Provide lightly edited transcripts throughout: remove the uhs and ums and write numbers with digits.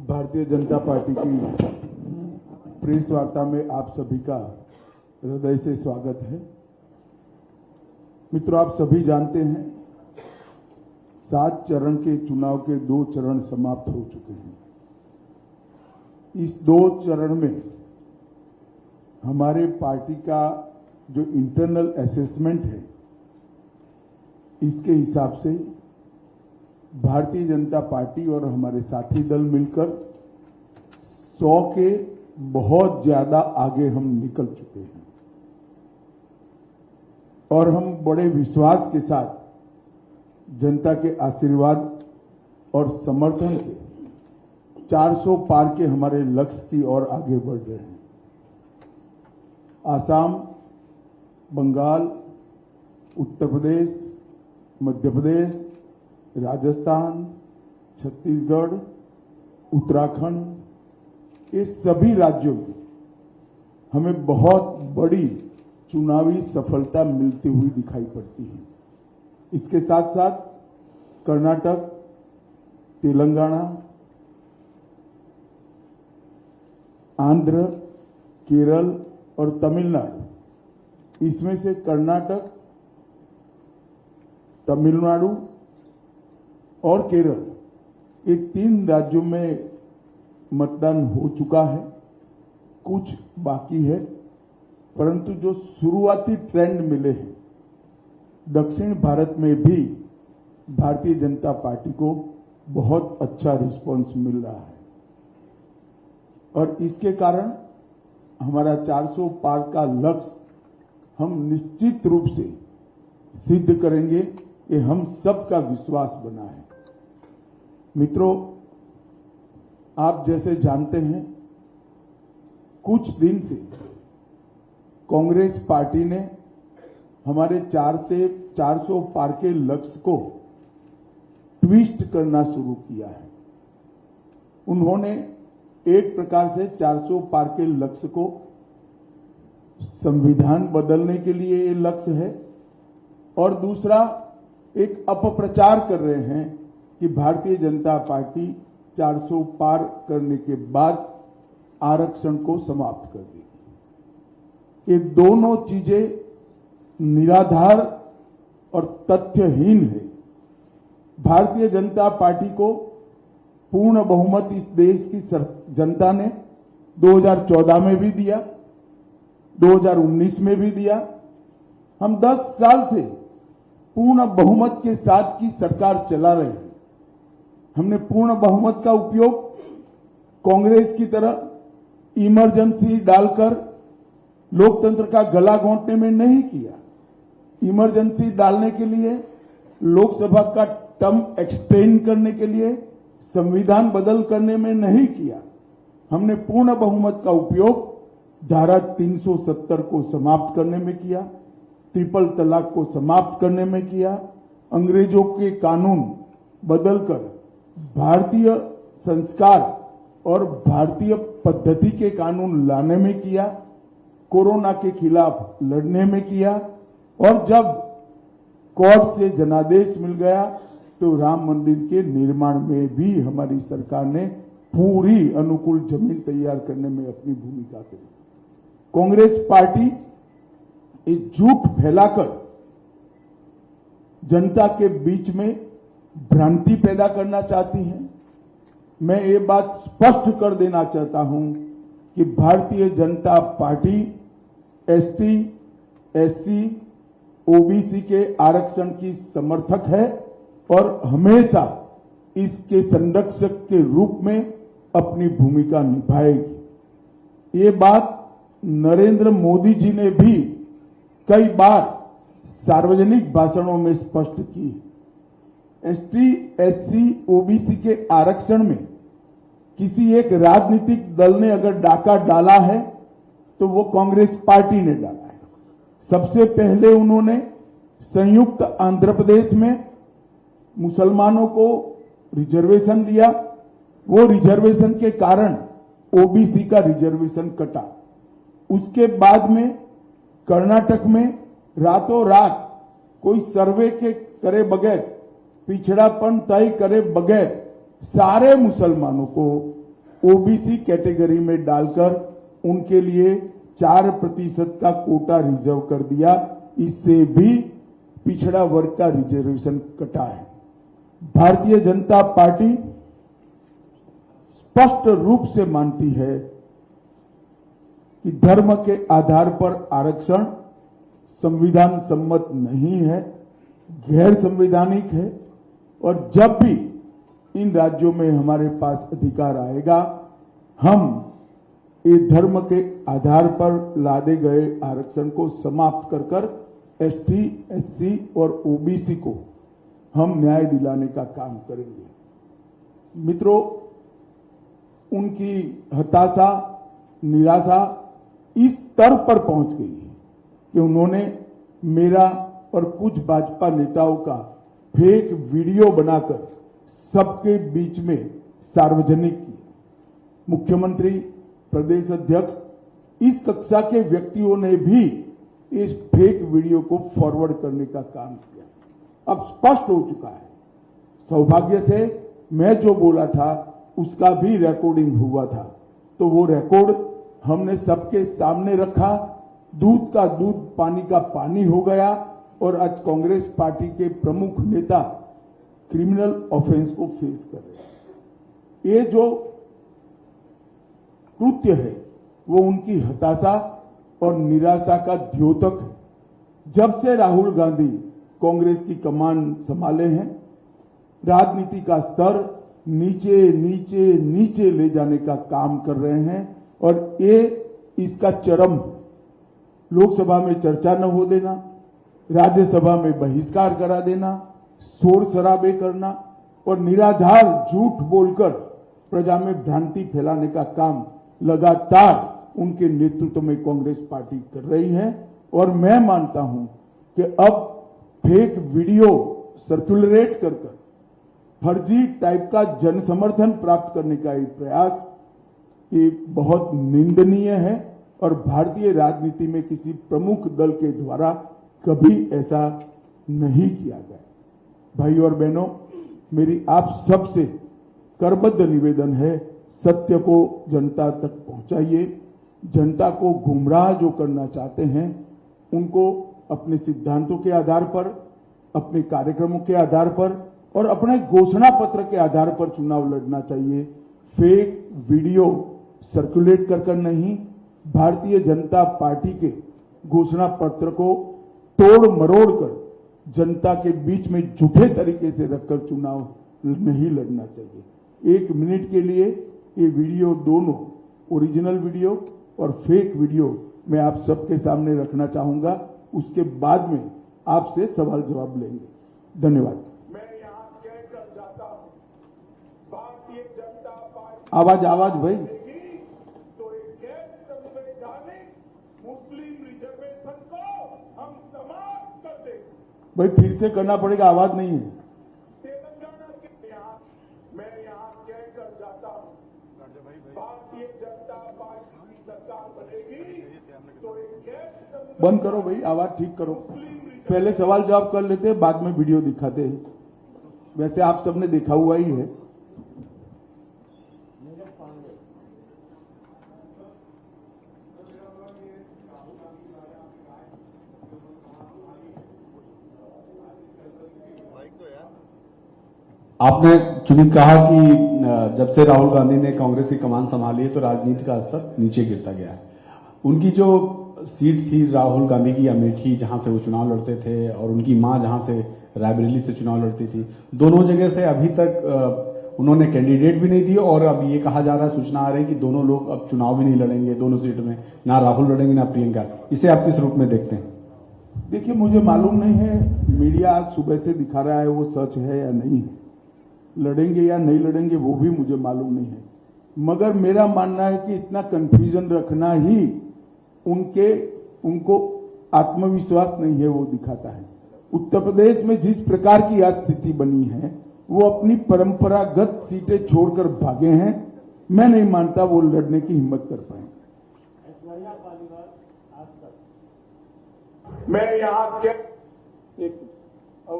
Bharatiya Janata party की press वार्ता में आप सभी का हृदय से स्वागत है। मित्रों, आप सभी जानते हैं 7 चरण के चुनाव के 2 चरण समाप्त हो चुके हैं। इस 2 चरण में हमारे पार्टी का जो इंटरनल असेसमेंट है, इसके हिसाब से भारतीय जनता पार्टी और हमारे साथी दल मिलकर 100 के बहुत ज्यादा आगे हम निकल चुके हैं और हम बड़े विश्वास के साथ जनता के आशीर्वाद और समर्थन से 400 पार के हमारे लक्ष्य की ओर आगे बढ़ रहे हैं। आसाम, बंगाल, उत्तर प्रदेश, मध्य प्रदेश, राजस्थान, छत्तीसगढ़, उत्तराखंड, ये सभी राज्यों में हमें बहुत बड़ी चुनावी सफलता मिलती हुई दिखाई पड़ती है। इसके साथ साथ कर्नाटक, तेलंगाना, आंध्र, केरल और तमिलनाडु, इसमें से कर्नाटक, तमिलनाडु और केरल, ये 3 राज्यों में मतदान हो चुका है। कुछ बाकी है, परंतु जो शुरुआती ट्रेंड मिले हैं, दक्षिण भारत में भी भारतीय जनता पार्टी को बहुत अच्छा रिस्पांस मिल रहा है और इसके कारण हमारा 400 पार का लक्ष्य हम निश्चित रूप से सिद्ध करेंगे, ये हम सबका विश्वास बना है। मित्रों, आप जैसे जानते हैं, कुछ दिन से कांग्रेस पार्टी ने हमारे 4 से 400 पार के लक्ष्य को ट्विस्ट करना शुरू किया है। उन्होंने एक प्रकार से 400 पार के लक्ष्य को संविधान बदलने के लिए ये लक्ष्य है और दूसरा एक अपप्रचार कर रहे हैं कि भारतीय जनता पार्टी 400 पार करने के बाद आरक्षण को समाप्त कर देगी। ये दोनों चीजें निराधार और तथ्यहीन है। भारतीय जनता पार्टी को पूर्ण बहुमत इस देश की जनता ने 2014 में भी दिया, 2019 में भी दिया। हम 10 साल से पूर्ण बहुमत के साथ की सरकार चला रहे हैं। हमने पूर्ण बहुमत का उपयोग कांग्रेस की तरह इमरजेंसी डालकर लोकतंत्र का गला घोंटने में नहीं किया। इमरजेंसी डालने के लिए, लोकसभा का टर्म एक्सटेंड करने के लिए, संविधान बदल करने में नहीं किया। हमने पूर्ण बहुमत का उपयोग धारा 370 को समाप्त करने में किया, ट्रिपल तलाक को समाप्त करने में किया, अंग्रेजों के कानून बदलकर भारतीय संस्कार और भारतीय पद्धति के कानून लाने में किया, कोरोना के खिलाफ लड़ने में किया और जब कोर्ट से जनादेश मिल गया तो राम मंदिर के निर्माण में भी हमारी सरकार ने पूरी अनुकूल जमीन तैयार करने में अपनी भूमिका करी। कांग्रेस पार्टी एक झूठ फैलाकर जनता के बीच में भ्रांति पैदा करना चाहती है। मैं ये बात स्पष्ट कर देना चाहता हूं कि Bharatiya Janata party ST, SC, OBC के आरक्षण की समर्थक है और हमेशा इसके संरक्षक के रूप में अपनी भूमिका निभाएगी। ये बात नरेंद्र मोदी जी ने भी कई बार सार्वजनिक भाषणों में स्पष्ट की। एसटी, एससी, ओबीसी के आरक्षण में किसी एक राजनीतिक दल ने अगर डाका डाला है तो वो कांग्रेस पार्टी ने डाला है। सबसे पहले उन्होंने संयुक्त आंध्र प्रदेश में मुसलमानों को रिजर्वेशन दिया। वो रिजर्वेशन के कारण ओबीसी का रिजर्वेशन कटा। उसके बाद में कर्नाटक में रातों रात कोई सर्वे के करे बगैर, पिछड़ापन तय करे बगैर सारे मुसलमानों को ओबीसी कैटेगरी में डालकर उनके लिए 4% का कोटा रिजर्व कर दिया। इससे भी पिछड़ा वर्ग का रिजर्वेशन कटा है। भारतीय जनता पार्टी स्पष्ट रूप से मानती है कि धर्म के आधार पर आरक्षण संविधान सम्मत नहीं है, गैर संवैधानिक है, और जब भी इन राज्यों में हमारे पास अधिकार आएगा, हम ये धर्म के आधार पर लादे गए आरक्षण को समाप्त कर कर एसटी, एससी और ओबीसी को हम न्याय दिलाने का काम करेंगे। मित्रों, उनकी हताशा, निराशा इस स्तर पर पहुंच गई है कि उन्होंने मेरा और कुछ भाजपा नेताओं का फेक वीडियो बनाकर सबके बीच में सार्वजनिक किया। मुख्यमंत्री, प्रदेश अध्यक्ष, इस कक्षा के व्यक्तियों ने भी इस फेक वीडियो को फॉरवर्ड करने का काम किया। अब स्पष्ट हो चुका है। सौभाग्य से मैं जो बोला था उसका भी रिकॉर्डिंग हुआ था, तो वो रिकॉर्ड हमने सबके सामने रखा। दूध का दूध, पानी का पानी हो गया और आज कांग्रेस पार्टी के प्रमुख नेता क्रिमिनल ऑफेंस को फेस कर रहे हैं। ये जो कृत्य है वो उनकी हताशा और निराशा का द्योतक है। जब से राहुल गांधी कांग्रेस की कमान संभाले हैं, राजनीति का स्तर नीचे नीचे नीचे ले जाने का काम कर रहे हैं और ये इसका चरम, लोकसभा में चर्चा न हो देना, राज्यसभा में बहिष्कार करा देना, शोर शराबे करना और निराधार झूठ बोलकर प्रजा में भ्रांति फैलाने का काम लगातार उनके नेतृत्व में कांग्रेस पार्टी कर रही है। और मैं मानता हूं कि अब फेक वीडियो सर्कुलेट कर फर्जी टाइप का जन समर्थन प्राप्त करने का एक प्रयास ये बहुत निंदनीय है और भारतीय राजनीति में किसी प्रमुख दल के द्वारा कभी ऐसा नहीं किया गया। भाई और बहनों, मेरी आप सबसे करबद्ध निवेदन है, सत्य को जनता तक पहुंचाइए। जनता को गुमराह जो करना चाहते हैं उनको अपने सिद्धांतों के आधार पर, अपने कार्यक्रमों के आधार पर और अपने घोषणा पत्र के आधार पर चुनाव लड़ना चाहिए। फेक वीडियो सर्कुलेट कर नहीं, भारतीय जनता पार्टी के घोषणा पत्र को तोड़ मरोड़ कर जनता के बीच में झूठे तरीके से रखकर चुनाव नहीं लड़ना चाहिए। 1 मिनट के लिए ये वीडियो, दोनों ओरिजिनल वीडियो और फेक वीडियो मैं आप सबके सामने रखना चाहूंगा। उसके बाद में आपसे सवाल जवाब लेंगे। धन्यवाद। मैं यहां कहकर जाता हूं, भारतीय जनता पार्टी आवाज भाई। तो एक गैर संवैधानिक मुस्लिम रिजर्वेशन को हम समाप्त कर देंगे। भाई फिर से करना पड़ेगा, आवाज नहीं है। तेलंगाना के मैं यहां कहकर जाता हूं, भारतीय जनता पार्टी की सरकार बनेगी तो एक गैर बंद करो भाई, आवाज ठीक करो। पहले सवाल जवाब कर लेते हैं, बाद में वीडियो दिखाते हैं। वैसे आप सबने देखा हुआ ही है। आपने चुनी कहा कि जब से राहुल गांधी ने कांग्रेस की कमान संभाली है तो राजनीति का स्तर नीचे गिरता गया है। उनकी जो सीट थी राहुल गांधी की अमेठी, जहां से वो चुनाव लड़ते थे, और उनकी मां जहां से रायबरेली से चुनाव लड़ती थी, दोनों जगह से अभी तक उन्होंने कैंडिडेट भी नहीं दिए। और अब ये कहा जा रहा है, सूचना आ रही है कि दोनों लोग अब चुनाव भी नहीं लड़ेंगे दोनों सीट में, ना राहुल लड़ेंगे ना प्रियंका। इसे आप किस रूप में देखते हैं? देखिए, मुझे मालूम नहीं है मीडिया आज सुबह से दिखा रहा है वो सच है या नहीं है, लड़ेंगे या नहीं लड़ेंगे वो भी मुझे मालूम नहीं है। मगर मेरा मानना है कि इतना कंफ्यूजन रखना ही उनको आत्मविश्वास नहीं है वो दिखाता है। उत्तर प्रदेश में जिस प्रकार की आज स्थिति बनी है, वो अपनी परंपरागत सीटें छोड़कर भागे हैं। मैं नहीं मानता वो लड़ने की हिम्मत कर पाए। मैं यहां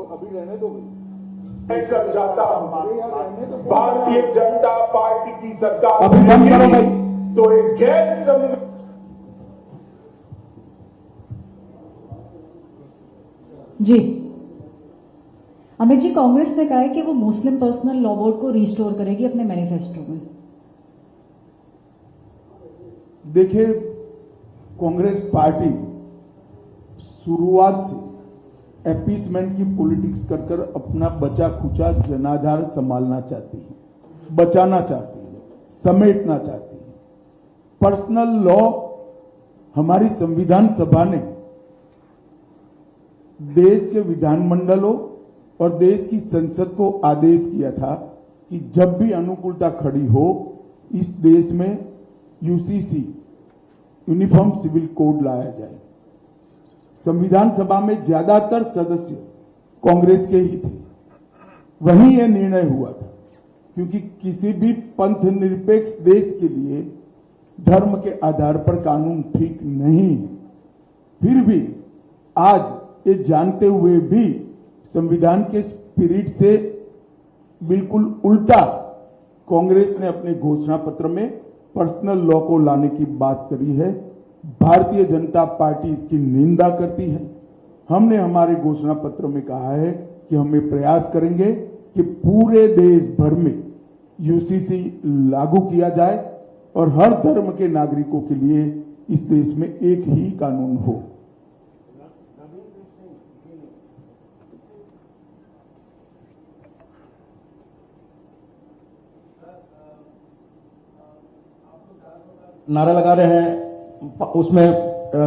अभी रहने दो भाई। मैं समझाता हूं भारतीय जनता पार्टी की सरकार अभी बंद करो भाई। तो एक गैर संविधान जी अमित जी, कांग्रेस ने कहा है कि वो मुस्लिम पर्सनल लॉ बोर्ड को रिस्टोर करेगी अपने मैनिफेस्टो में। देखिए, कांग्रेस पार्टी शुरुआत से अपीसमेंट की पॉलिटिक्स कर कर अपना बचा खुचा जनाधार संभालना चाहती है, बचाना चाहती है, समेटना चाहती है। पर्सनल लॉ हमारी संविधान सभा ने देश के विधानमंडलों और देश की संसद को आदेश किया था कि जब भी अनुकूलता खड़ी हो इस देश में यूसीसी यूनिफॉर्म सिविल कोड लाया जाए। संविधान सभा में ज्यादातर सदस्य कांग्रेस के ही थे, वहीं यह निर्णय हुआ था, क्योंकि किसी भी पंथ निरपेक्ष देश के लिए धर्म के आधार पर कानून ठीक नहीं है। फिर भी आज ये जानते हुए भी संविधान के स्पिरिट से बिल्कुल उल्टा कांग्रेस ने अपने घोषणा पत्र में पर्सनल लॉ को लाने की बात करी है। भारतीय जनता पार्टी इसकी निंदा करती है। हमने हमारे घोषणा पत्र में कहा है कि हम ये प्रयास करेंगे कि पूरे देश भर में यूसीसी लागू किया जाए और हर धर्म के नागरिकों के लिए इस देश में एक ही कानून हो। नारा लगा रहे हैं, उसमें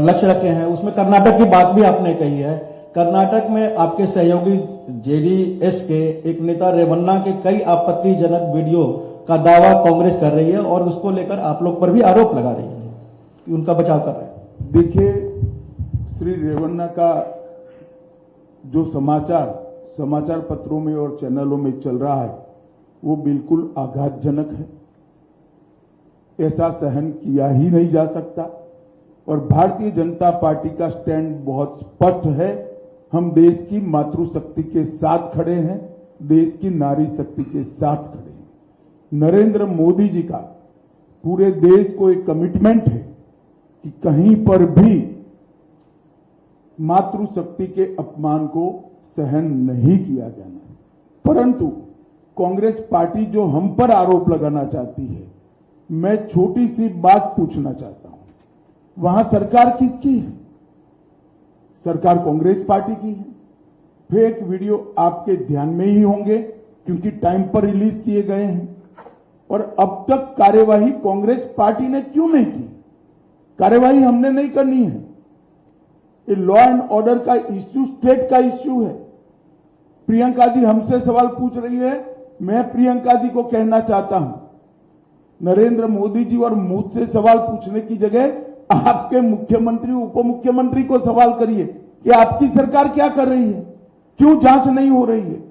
लक्ष्य रखे हैं, उसमें कर्नाटक की बात भी आपने कही है। कर्नाटक में आपके सहयोगी जेडीएस के एक नेता रेवन्ना के कई आपत्तिजनक वीडियो का दावा कांग्रेस कर रही है और उसको लेकर आप लोग पर भी आरोप लगा रही है कि उनका बचाव कर रहे हैं। देखिए, श्री रेवन्ना का जो समाचार पत्रों में और चैनलों में चल रहा है वो बिल्कुल आघातजनक है। ऐसा सहन किया ही नहीं जा सकता और भारतीय जनता पार्टी का स्टैंड बहुत स्पष्ट है। हम देश की मातृशक्ति के साथ खड़े हैं, देश की नारी शक्ति के साथ खड़े हैं। नरेंद्र मोदी जी का पूरे देश को एक कमिटमेंट है कि कहीं पर भी मातृशक्ति के अपमान को सहन नहीं किया जाना। परंतु कांग्रेस पार्टी जो हम पर आरोप लगाना चाहती है, मैं छोटी सी बात पूछना चाहता हूं, वहां सरकार किसकी है? सरकार कांग्रेस पार्टी की है। फेक वीडियो आपके ध्यान में ही होंगे क्योंकि टाइम पर रिलीज किए गए हैं। और अब तक कार्यवाही कांग्रेस पार्टी ने क्यों नहीं की? कार्यवाही हमने नहीं करनी है। ये लॉ एंड ऑर्डर का इश्यू स्टेट का इश्यू है। प्रियंका जी हमसे सवाल पूछ रही है, मैं प्रियंका जी को कहना चाहता हूं, नरेंद्र मोदी जी और मुझसे सवाल पूछने की जगह आपके मुख्यमंत्री उप मुख्यमंत्री को सवाल करिए कि आपकी सरकार क्या कर रही है, क्यों जांच नहीं हो रही है।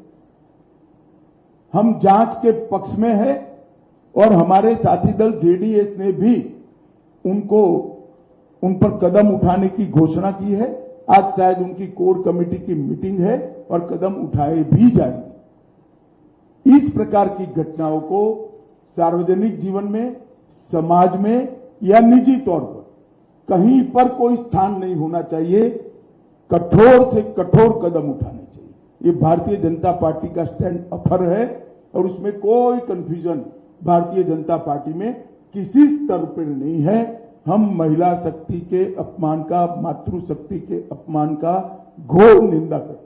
हम जांच के पक्ष में है और हमारे साथी दल जेडीएस ने भी उन पर कदम उठाने की घोषणा की है। आज शायद उनकी कोर कमेटी की मीटिंग है और कदम उठाए भी जाएंगे। इस प्रकार की घटनाओं को सार्वजनिक जीवन में, समाज में या निजी तौर पर कहीं पर कोई स्थान नहीं होना चाहिए। कठोर से कठोर कदम उठाने चाहिए। ये भारतीय जनता पार्टी का स्टैंड अफर है और उसमें कोई कंफ्यूजन भारतीय जनता पार्टी में किसी स्तर पर नहीं है। हम महिला शक्ति के अपमान का, मातृशक्ति के अपमान का घोर निंदा करते हैं।